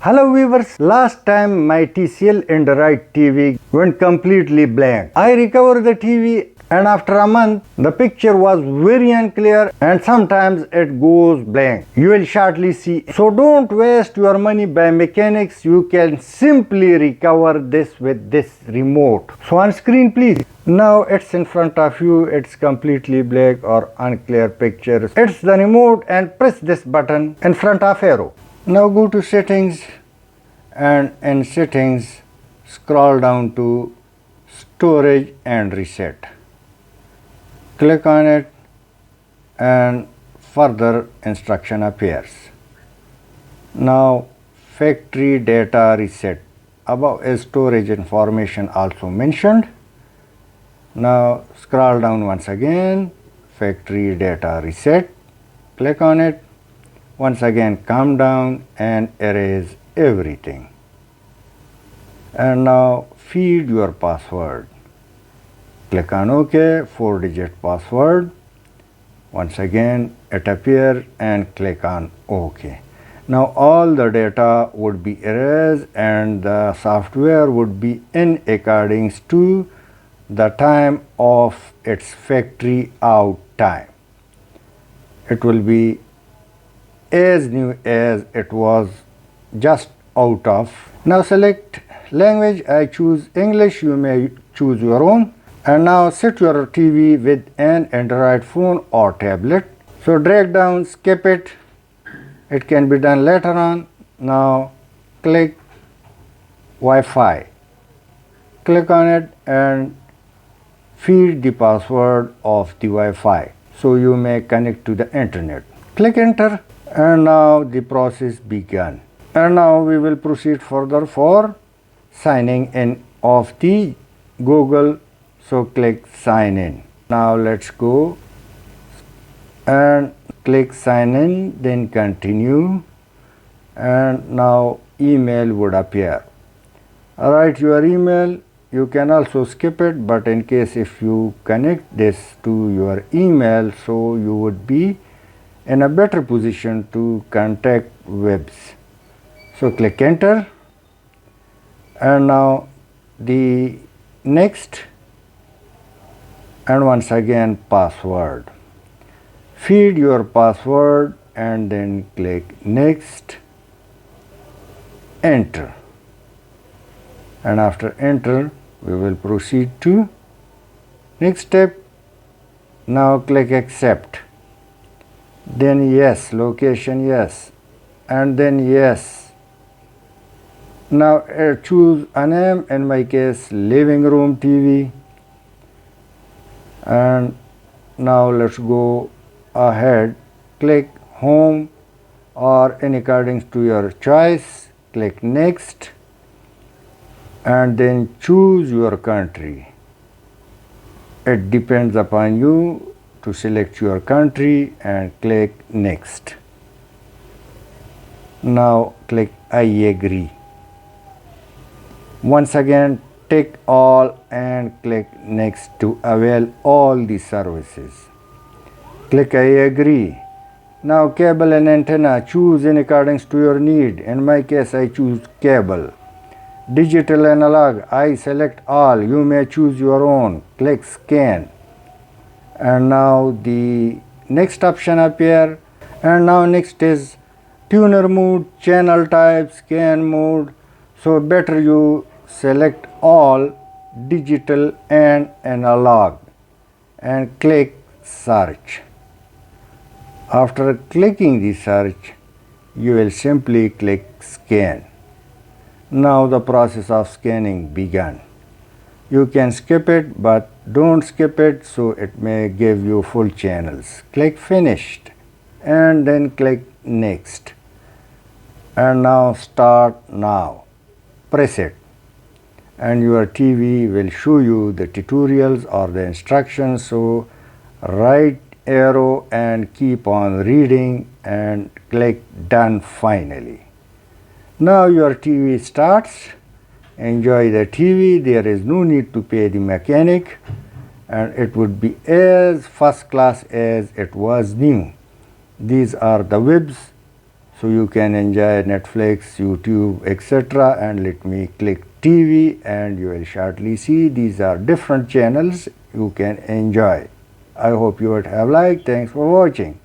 Hello viewers, last time my TCL Android TV went completely blank. I recovered the TV and after a month the picture was very unclear and sometimes it goes blank. You will shortly see. So don't waste your money by mechanics. You can simply recover this with this remote. So on screen please. Now it's in front of you. It's completely black or unclear picture. It's the remote and press this button in front of arrow. Now go to settings and in settings scroll down to storage and reset. Click on it and further instruction appears. Now factory data reset. Above is storage information also mentioned. Now scroll down once again, factory data reset. Click on it. Once again come down and erase everything. And now feed your password. Click on OK, 4-digit password. Once again it appears and click on OK. Now all the data would be erased and the software would be in accordance to the time of its factory out time. It will be as new as it was just out of. Now select language. I choose English. You may choose your own. And now set your TV with an Android phone or tablet. So drag down, skip it. It can be done later on. Now click Wi-Fi. Click on it and feed the password of the Wi-Fi so you may connect to the internet. Click enter and now the process began. And now we will proceed further for signing in of the Google. So click sign in. Now let's go and click sign in, then continue, and now email would appear. Write your email. You can also skip it, but in case if you connect this to your email, so you would be in a better position to contact webs. So click enter and now the next and once again password. Feed your password and then click next, enter, and after enter we will proceed to next step. Now click accept, then yes, location yes, and then yes. Now choose a name, in my case living room TV, and now let's go ahead, click home or in according to your choice, click next and then choose your country. It depends upon you to select your country and click next. Now click I agree. Once again tick all and click next to avail all the services. Click I agree. Now cable and antenna, choose in accordance to your need. In my case I choose cable. Digital analog, I select all. You may choose your own. Click scan. And now the next option appear. And now next is tuner mode, channel type, scan mode. So better you select all digital and analog and click search. After clicking the search, you will simply click scan. Now the process of scanning began. You can skip it, but don't skip it, so it may give you full channels. Click finished and then click next. And now start now. Press it and your TV will show you the tutorials or the instructions. So right arrow and keep on reading and click done finally. Now your TV starts. Enjoy the TV. There is no need to pay the mechanic and it would be as first class as it was new. These are the webs. So you can enjoy Netflix, YouTube, etc. And let me click TV and you will shortly see these are different channels you can enjoy. I hope you would have liked. Thanks for watching.